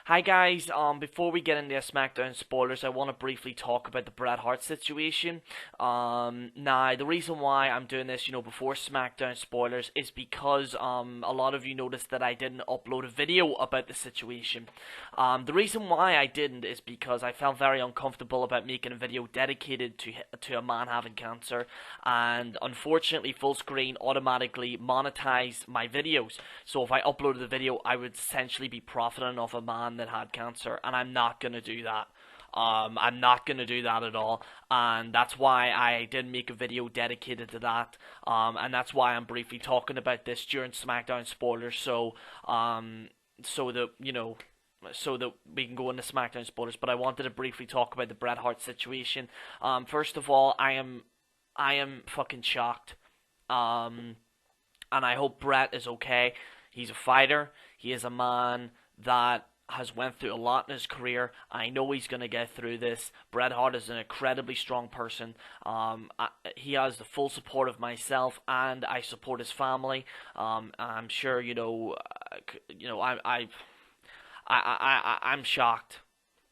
Hi guys, before we get into SmackDown spoilers, I want to briefly talk about the Bret Hart situation. Now, the reason why I'm doing this, before SmackDown spoilers is because, a lot of you noticed that I didn't upload a video about the situation. The reason why I didn't is because I felt very uncomfortable about making a video dedicated to a man having cancer, and unfortunately Fullscreen automatically monetized my videos. So if I uploaded the video, I would essentially be profiting off a man that had cancer, and I'm not gonna do that. I'm not gonna do that at all, and that's why I didn't make a video dedicated to that. And that's why I'm briefly talking about this during SmackDown spoilers. So that we can go into SmackDown spoilers. But I wanted to briefly talk about the Bret Hart situation. First of all, I am fucking shocked. And I hope Bret is okay. He's a fighter. He is a man that has went through a lot in his career. I know he's going to get through this. Bret Hart is an incredibly strong person. He has the full support of myself, and I support his family. I'm sure, I'm shocked.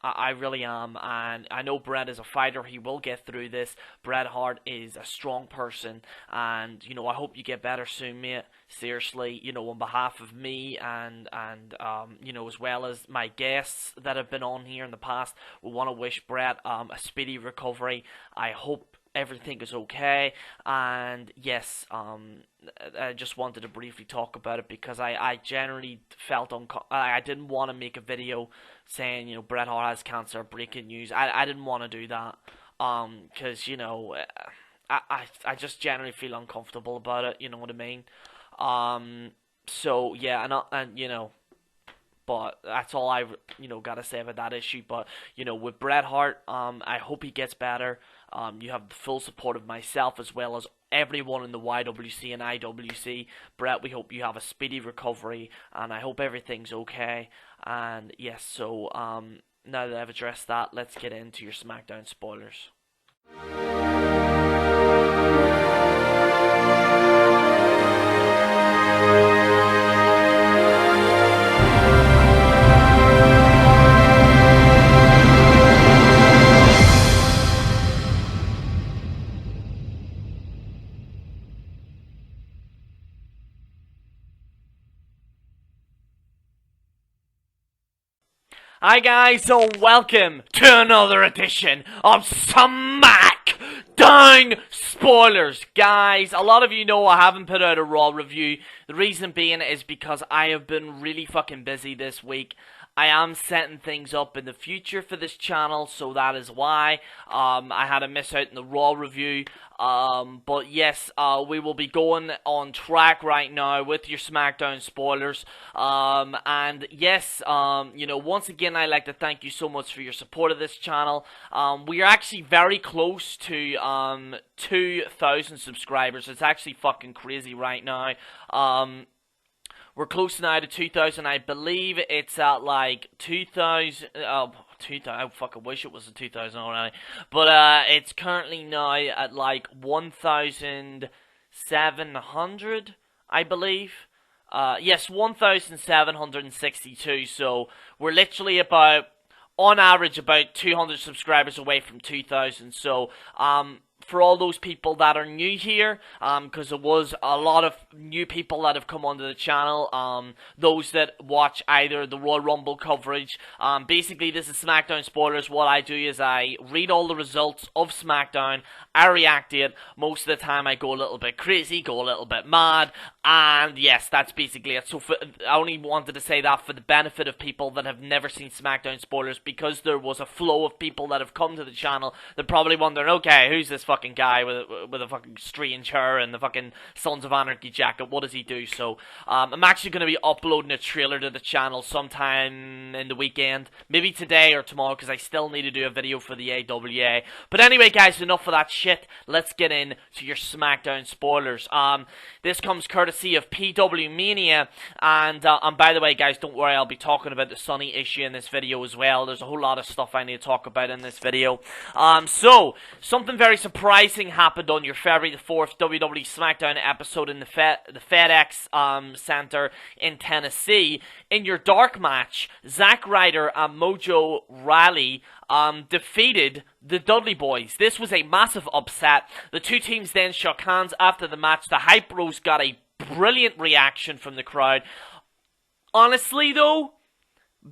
I really am, and I know Bret is a fighter. He will get through this. Bret Hart is a strong person, and I hope you get better soon, mate. Seriously, on behalf of me and as well as my guests that have been on here in the past, we want to wish Bret a speedy recovery. I hope everything is okay, and yes, I just wanted to briefly talk about it because I generally felt I didn't want to make a video saying Bret Hart has cancer, breaking news. I didn't want to do that because I just generally feel uncomfortable about it. You know what I mean? So yeah, but that's all I gotta say about that issue. But with Bret Hart, I hope he gets better. You have the full support of myself as well as everyone in the YWC and IWC. Bret, we hope you have a speedy recovery, and I hope everything's okay. And yes, so now that I've addressed that, let's get into your SmackDown spoilers. Hi guys, so welcome to another edition of SmackDown spoilers. Guys, a lot of you know I haven't put out a Raw review. The reason being is because I have been really fucking busy this week. I am setting things up in the future for this channel, so that is why I had to miss out in the Raw review. But yes, we will be going on track right now with your SmackDown spoilers. And yes, once again, I'd like to thank you so much for your support of this channel. We are actually very close to 2,000 subscribers. It's actually fucking crazy right now. We're close now to 2,000. I believe it's at like 2,000. 2,000. I fucking wish it was a 2,000 already. But it's currently now at like 1,700, I believe. Yes, 1,762. So we're literally about, on average, about 200 subscribers away from 2,000. So for all those people that are new here, because there was a lot of new people that have come onto the channel, those that watch either the Royal Rumble coverage, basically this is SmackDown spoilers. What I do is I read all the results of SmackDown, I react to it. Most of the time I go a little bit crazy, go a little bit mad, and yes, that's basically it. So I only wanted to say that for the benefit of people that have never seen SmackDown spoilers, because there was a flow of people that have come to the channel. They're probably wondering, okay, who's this fucking guy with a fucking strange hair and the fucking Sons of Anarchy jacket? What does he do? So I'm actually going to be uploading a trailer to the channel sometime in the weekend, maybe today or tomorrow, because I still need to do a video for the AWA. But anyway, guys, enough of that shit. Let's get into your SmackDown spoilers. This comes courtesy of PW Mania, and by the way, guys, don't worry, I'll be talking about the Sunny issue in this video as well. There's a whole lot of stuff I need to talk about in this video. So something very surprising surprising happened on your February the 4th WWE SmackDown episode in the FedEx Center in Tennessee. In your dark match, Zack Ryder and Mojo Rawley defeated the Dudley Boys. This was a massive upset. The two teams then shook hands after the match. The Hype Bros got a brilliant reaction from the crowd. Honestly, though,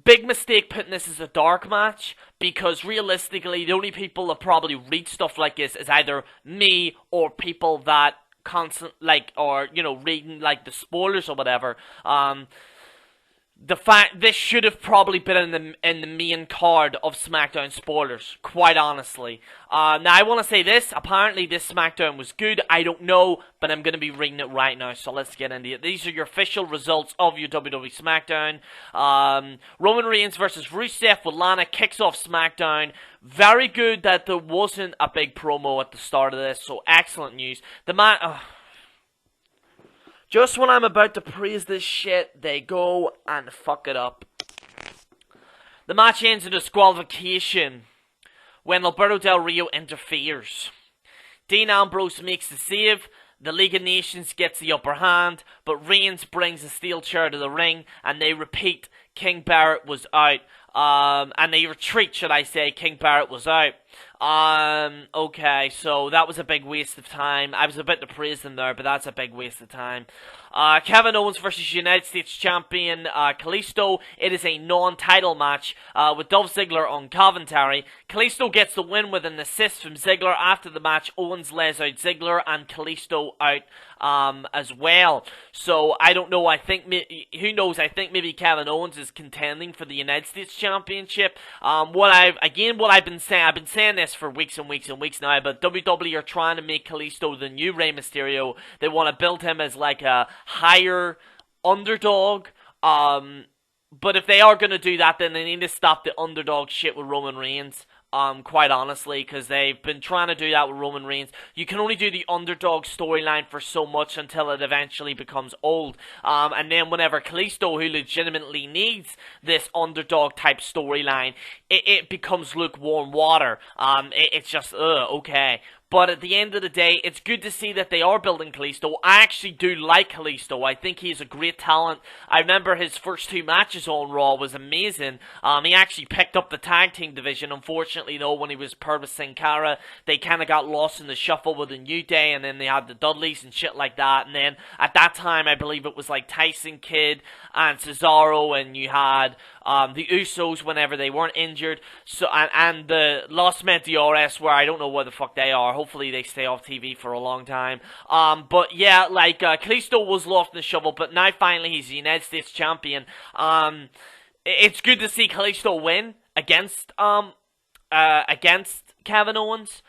big mistake putting this as a dark match, because realistically, the only people that probably read stuff like this is either me or people that reading like the spoilers or whatever. The fact this should have probably been in the main card of SmackDown spoilers, quite honestly. Now I want to say this. Apparently this SmackDown was good. I don't know, but I'm going to be reading it right now. So let's get into it. These are your official results of your WWE SmackDown. Roman Reigns versus Rusev with Lana kicks off SmackDown. Very good that there wasn't a big promo at the start of this. So excellent news. The match. Just when I'm about to praise this shit, they go and fuck it up. The match ends in disqualification when Alberto Del Rio interferes. Dean Ambrose makes the save. The League of Nations gets the upper hand, but Reigns brings a steel chair to the ring, and they repeat King Barrett was out. And they retreat, should I say. King Barrett was out. Okay, so that was a big waste of time. I was about to praise them there, but that's a big waste of time. Kevin Owens versus United States Champion Kalisto. It is a non-title match with Dolph Ziggler on commentary. Kalisto gets the win with an assist from Ziggler. After the match, Owens lays out Ziggler and Kalisto out as well. So I don't know. I think who knows? I think maybe Kevin Owens is contending for the United States Championship. What I've been saying. I've been saying this for weeks and weeks and weeks now, but WWE are trying to make Kalisto the new Rey Mysterio. They want to build him as like a higher underdog. But if they are going to do that, then they need to stop the underdog shit with Roman Reigns. Quite honestly, because they've been trying to do that with Roman Reigns. You can only do the underdog storyline for so much until it eventually becomes old. And then whenever Kalisto, who legitimately needs this underdog type storyline, it becomes lukewarm water. It's just, okay. But at the end of the day, it's good to see that they are building Kalisto. I actually do like Kalisto. I think he's a great talent. I remember his first two matches on Raw was amazing. He actually picked up the tag team division. Unfortunately, though, when he was paired with Sin Cara, they kind of got lost in the shuffle with the New Day, and then they had the Dudleys and shit like that. And then at that time, I believe it was like Tyson Kidd and Cesaro, and you had the Usos whenever they weren't injured. So and the Los Meteores, where I don't know where the fuck they are. Hopefully they stay off TV for a long time. But yeah, like Kalisto was lost in the shovel, but now finally he's the United States Champion. It's good to see Kalisto win against Kevin Owens.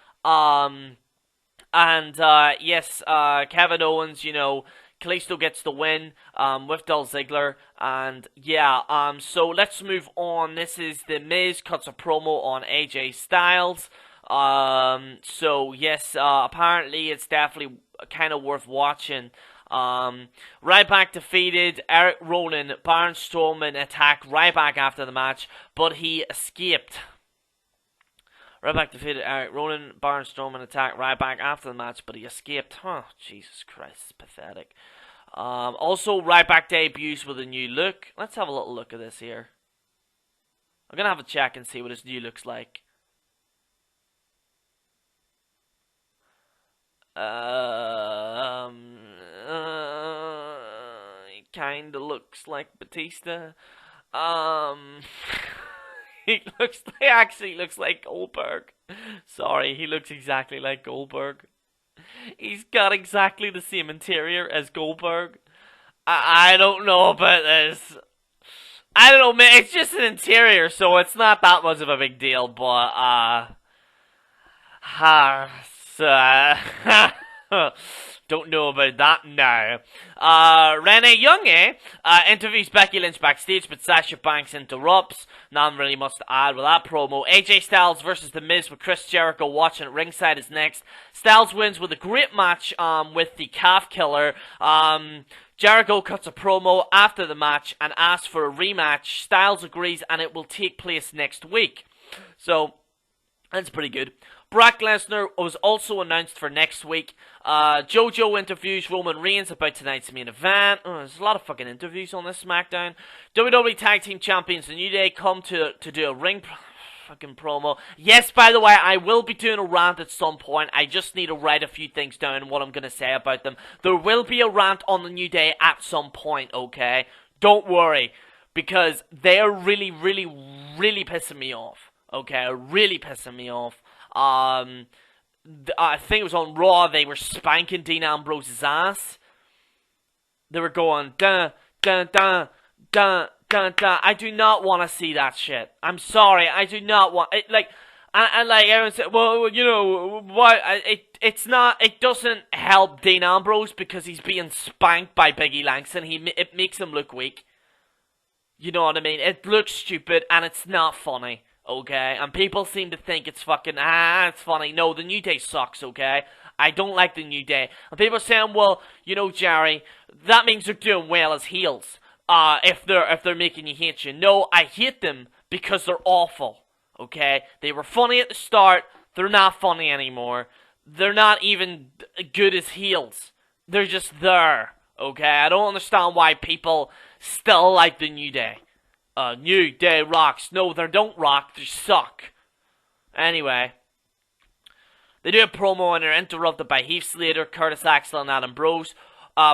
Yes, Kevin Owens, you know, Kalisto gets the win with Dolph Ziggler, and yeah, so let's move on. This is The Miz cuts a promo on AJ Styles. So yes, apparently it's definitely kind of worth watching. Ryback defeated Eric Rowan. Baron Strowman attacked Ryback after the match, but he escaped. Ryback defeated Eric Rowan. Baron Strowman attacked Ryback after the match, but he escaped. Huh, Jesus Christ, it's pathetic. Also, Ryback debuts with a new look. Let's have a little look at this here. I'm gonna have a check and see what his new looks like. He kinda looks like Batista. He actually looks like Goldberg. Sorry, he looks exactly like Goldberg. He's got exactly the same interior as Goldberg. I don't know about this. I don't know, man. It's just an interior, so it's not that much of a big deal. But don't know about that now. Renee Young, interviews Becky Lynch backstage, but Sasha Banks interrupts. Not really much to add with that promo. AJ Styles versus The Miz with Chris Jericho watching at ringside is next. Styles wins with a great match with the Calf Killer. Jericho cuts a promo after the match and asks for a rematch. Styles agrees and it will take place next week. So, that's pretty good. Brock Lesnar was also announced for next week. JoJo interviews Roman Reigns about tonight's main event. Oh, there's a lot of fucking interviews on this SmackDown. WWE Tag Team Champions The New Day come to do a ring fucking promo. Yes, by the way, I will be doing a rant at some point. I just need to write a few things down and what I'm going to say about them. There will be a rant on The New Day at some point, okay? Don't worry. Because they're really pissing me off. Okay, really pissing me off. I think it was on Raw, they were spanking Dean Ambrose's ass. They were going, dun, dun, dun, dun, dun, dun. I do not want to see that shit. I'm sorry, I do not want it. Like, and like everyone said, well, you know, why? It doesn't help Dean Ambrose because he's being spanked by Biggie Langston. It makes him look weak. You know what I mean? It looks stupid and it's not funny, okay? And people seem to think it's fucking, it's funny. No, The New Day sucks, okay? I don't like The New Day. And people are saying, well, you know, Jerry, that means they're doing well as heels. If they're making you hate you. No, I hate them because they're awful, okay? They were funny at the start. They're not funny anymore. They're not even good as heels. They're just there, okay? I don't understand why people still like the New Day. New Day rocks. No, they don't rock. They suck. Anyway. They do a promo and are interrupted by Heath Slater, Curtis Axel, and Adam Bros.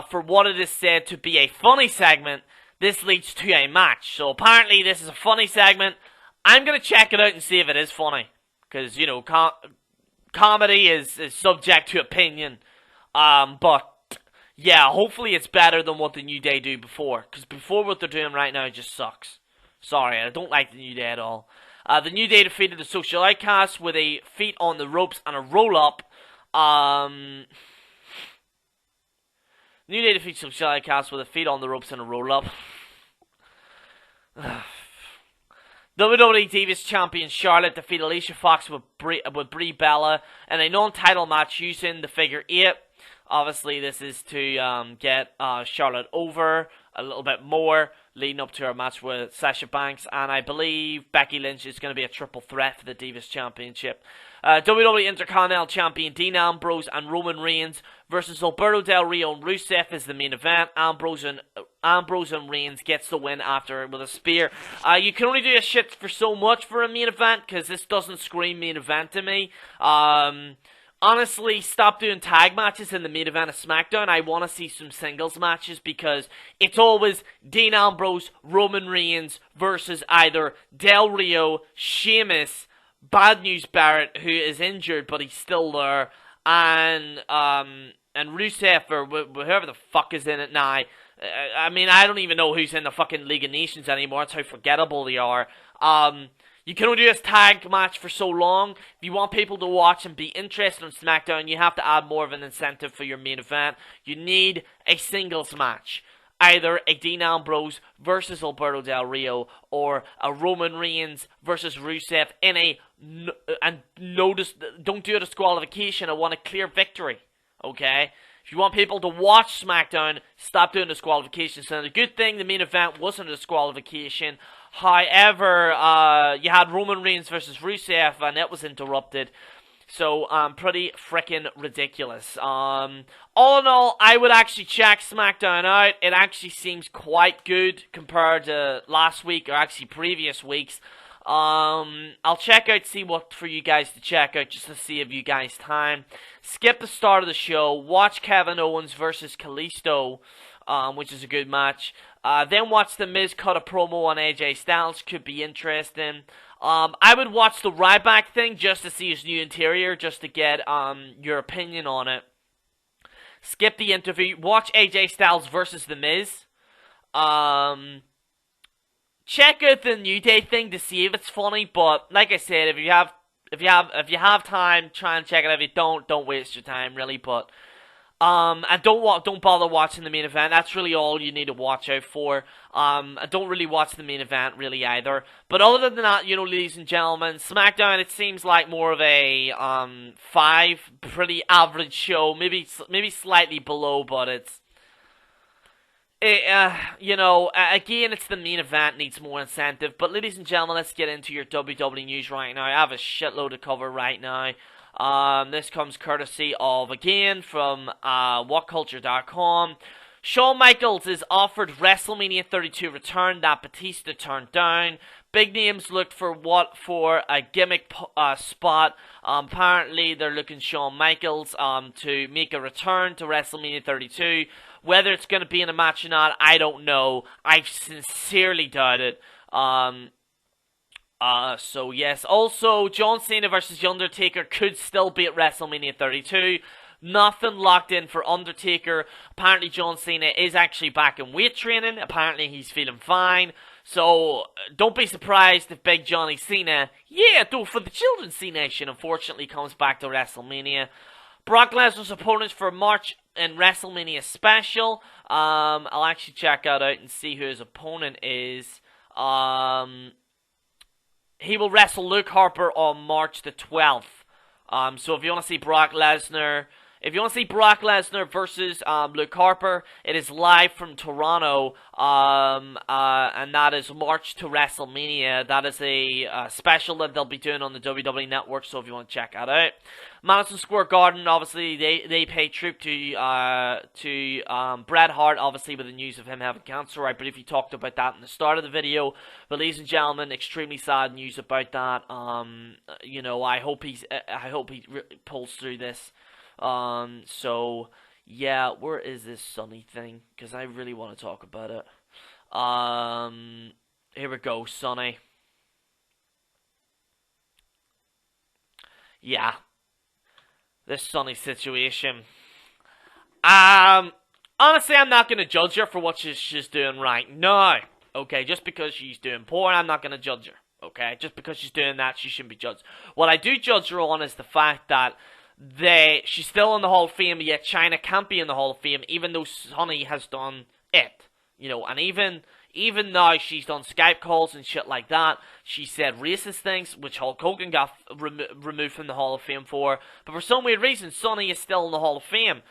For what it is said to be a funny segment, this leads to a match. So apparently this is a funny segment. I'm going to check it out and see if it is funny. Because, you know, comedy is subject to opinion. But yeah, hopefully it's better than what the New Day do before. Because before what they're doing right now just sucks. Sorry, I don't like the New Day at all. The New Day defeated the Social Outcasts with a feet on the ropes and a roll-up. New Day defeats Social Outcasts with a feet on the ropes and a roll-up. WWE Divas Champion Charlotte defeated Alicia Fox with Brie Bella in a non-title match using the figure 8. Obviously, this is to get Charlotte over a little bit more, leading up to her match with Sasha Banks, and I believe Becky Lynch is going to be a triple threat for the Divas Championship. WWE Intercontinental Champion Dean Ambrose and Roman Reigns versus Alberto Del Rio and Rusev is the main event. Ambrose and Reigns gets the win after with a spear. You can only do a shit for so much for a main event, because this doesn't scream main event to me. Honestly, stop doing tag matches in the main event of SmackDown. I want to see some singles matches because it's always Dean Ambrose, Roman Reigns versus either Del Rio, Sheamus, Bad News Barrett, who is injured but he's still there, and Rusev or whoever the fuck is in it now. I mean, I don't even know who's in the fucking League of Nations anymore. That's how forgettable they are. You can only do this tag match for so long. If you want people to watch and be interested in SmackDown, you have to add more of an incentive for your main event. You need a singles match. Either a Dean Ambrose versus Alberto Del Rio, or a Roman Reigns versus Rusev in a... And notice, don't do a disqualification. I want a clear victory. Okay? If you want people to watch SmackDown, stop doing disqualifications. And the good thing, the main event wasn't a disqualification. However, you had Roman Reigns versus Rusev, and it was interrupted. So, pretty freaking ridiculous. All in all, I would actually check SmackDown out. It actually seems quite good compared to last week, or actually previous weeks. I'll check out, see what for you guys to check out, just to see if you guys time. Skip the start of the show, watch Kevin Owens versus Kalisto, which is a good match. Then watch The Miz cut a promo on AJ Styles, could be interesting. I would watch the Ryback thing just to see his new interior, just to get your opinion on it. Skip the interview, watch AJ Styles versus The Miz. Check out the New Day thing to see if it's funny, but like I said, if you have time, try and check it out. If you don't waste your time, really. But and don't bother watching the main event. That's really all you need to watch out for. I don't really watch the main event really either. But other than that, you know, ladies and gentlemen, SmackDown, it seems like more of a 5, pretty average show. Maybe slightly below, but Again, it's the main event, needs more incentive. But ladies and gentlemen, let's get into your WWE news right now. I have a shitload to cover right now. This comes courtesy of, again, from WhatCulture.com. Shawn Michaels is offered WrestleMania 32 return that Batista turned down. Big names looked for a gimmick spot. Apparently, they're looking Shawn Michaels to make a return to WrestleMania 32. Whether it's going to be in a match or not, I don't know. I sincerely doubt it. So yes. Also, John Cena versus The Undertaker could still be at WrestleMania 32. Nothing locked in for Undertaker. Apparently, John Cena is actually back in weight training. Apparently, he's feeling fine. So, don't be surprised if Big Johnny Cena, though for the children's C Nation, unfortunately comes back to WrestleMania. Brock Lesnar's opponents for March in WrestleMania special. I'll actually check that out and see who his opponent is. He will wrestle Luke Harper on March the 12th. So if you want to see Brock Lesnar versus Luke Harper, it is live from Toronto, and that is March to WrestleMania. That is a special that they'll be doing on the WWE Network, so if you want to check that out. Madison Square Garden, obviously, they pay tribute to Bret Hart, obviously, with the news of him having cancer. I believe he talked about that in the start of the video. But ladies and gentlemen, extremely sad news about that. I hope he pulls through this. So, yeah, where is this Sunny thing? Because I really want to talk about it. Here we go, Sunny. Yeah. This Sunny situation. Honestly, I'm not going to judge her for what she's doing right now. Okay, just because she's doing porn, I'm not going to judge her. Okay, just because she's doing that, she shouldn't be judged. What I do judge her on is the fact that she's still in the Hall of Fame, yet China can't be in the Hall of Fame, even though Sunny has done it. And even now she's done Skype calls and shit like that. She said racist things, which Hulk Hogan got removed from the Hall of Fame for. But for some weird reason, Sunny is still in the Hall of Fame.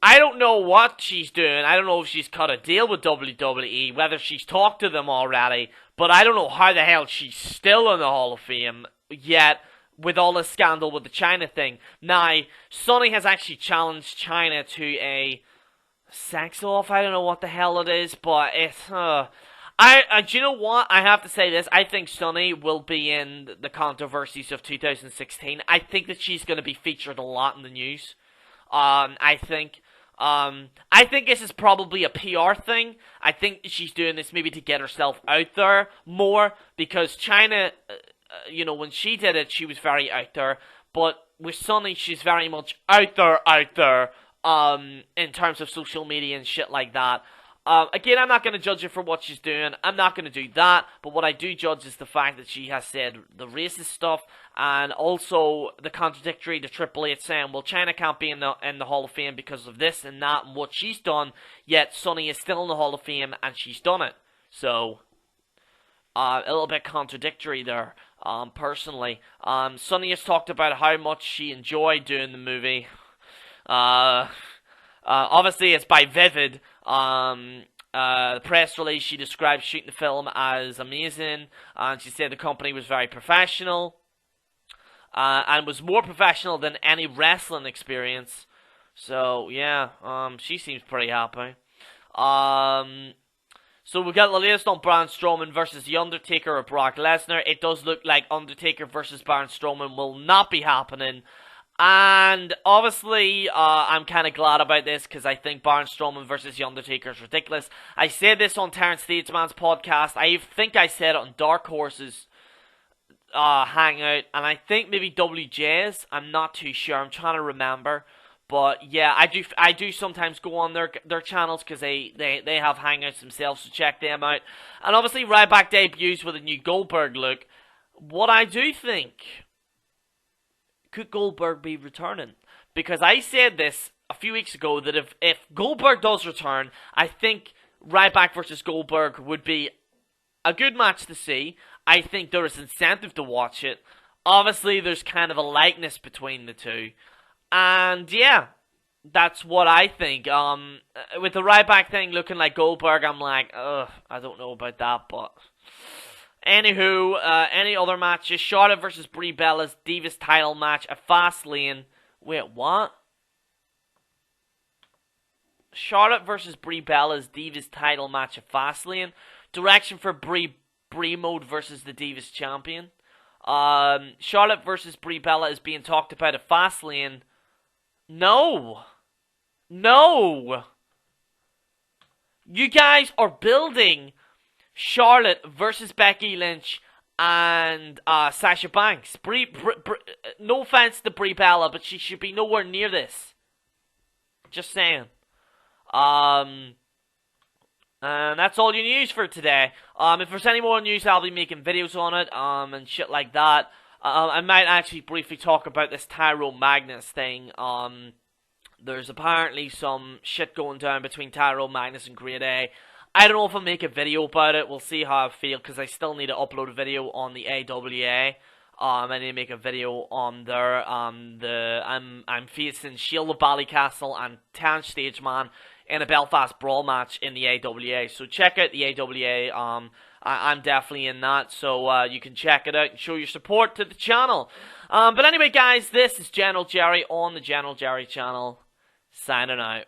I don't know what she's doing. I don't know if she's cut a deal with WWE, whether she's talked to them already. But I don't know how the hell she's still in the Hall of Fame yet, with all this scandal with the China thing. Now, Sunny has actually challenged China to a sex-off. I don't know what the hell it is, but it's... do you know what? I have to say this. I think Sunny will be in the controversies of 2016. I think that she's going to be featured a lot in the news. I think this is probably a PR thing. I think she's doing this maybe to get herself out there more, because China, when she did it, she was very out there. But with Sunny, she's very much out there, in terms of social media and shit like that. Again, I'm not going to judge her for what she's doing. I'm not going to do that. But what I do judge is the fact that she has said the racist stuff, and also the contradictory to Triple H saying, well, China can't be in the Hall of Fame because of this and that and what she's done, yet Sunny is still in the Hall of Fame and she's done it. So, a little bit contradictory there, personally. Sunny has talked about how much she enjoyed doing the movie. Obviously, it's by Vivid. The press release, she described shooting the film as amazing, and she said the company was very professional, and was more professional than any wrestling experience. So, yeah, she seems pretty happy. So we got the latest on Braun Strowman versus The Undertaker or Brock Lesnar. It does look like Undertaker versus Braun Strowman will not be happening. And obviously, I'm kind of glad about this, because I think Braun Strowman versus The Undertaker is ridiculous. I said this on Terrence Stageman's podcast. I think I said it on Dark Horse's Hangout, and I think maybe WJ's. I'm not too sure. I'm trying to remember. But yeah, I do sometimes go on their channels, because they have Hangouts themselves, so check them out. And obviously, Ryback debuts with a new Goldberg look. What I do think... could Goldberg be returning? Because I said this a few weeks ago, that if Goldberg does return, I think Ryback versus Goldberg would be a good match to see. I think there is incentive to watch it. Obviously, there's kind of a likeness between the two. And yeah, That's what I think. With the Ryback thing looking like Goldberg, I'm like, ugh, I don't know about that, but anywho, any other matches? Charlotte versus Brie Bella's Divas title match at Fastlane. Wait, what? Charlotte versus Brie Bella's Divas title match at Fastlane. Direction for Brie Mode versus the Divas champion. Charlotte versus Brie Bella is being talked about at Fastlane. No! No! You guys are building Charlotte versus Becky Lynch and Sasha Banks. No offense to Brie Bella, but she should be nowhere near this. Just saying. And that's all your news for today. If there's any more news, I'll be making videos on it, and shit like that. I might actually briefly talk about this Tyro Magnus thing. There's apparently some shit going down between Tyro Magnus and Grade A. I don't know if I'll make a video about it. We'll see how I feel, because I still need to upload a video on the AWA. I need to make a video on there. I'm facing Shield of Ballycastle and Tan Stageman in a Belfast Brawl match in the AWA. So check out the AWA. I'm definitely in that, so you can check it out and show your support to the channel. But anyway, guys, this is General Jerry on the General Jerry channel. Signing out.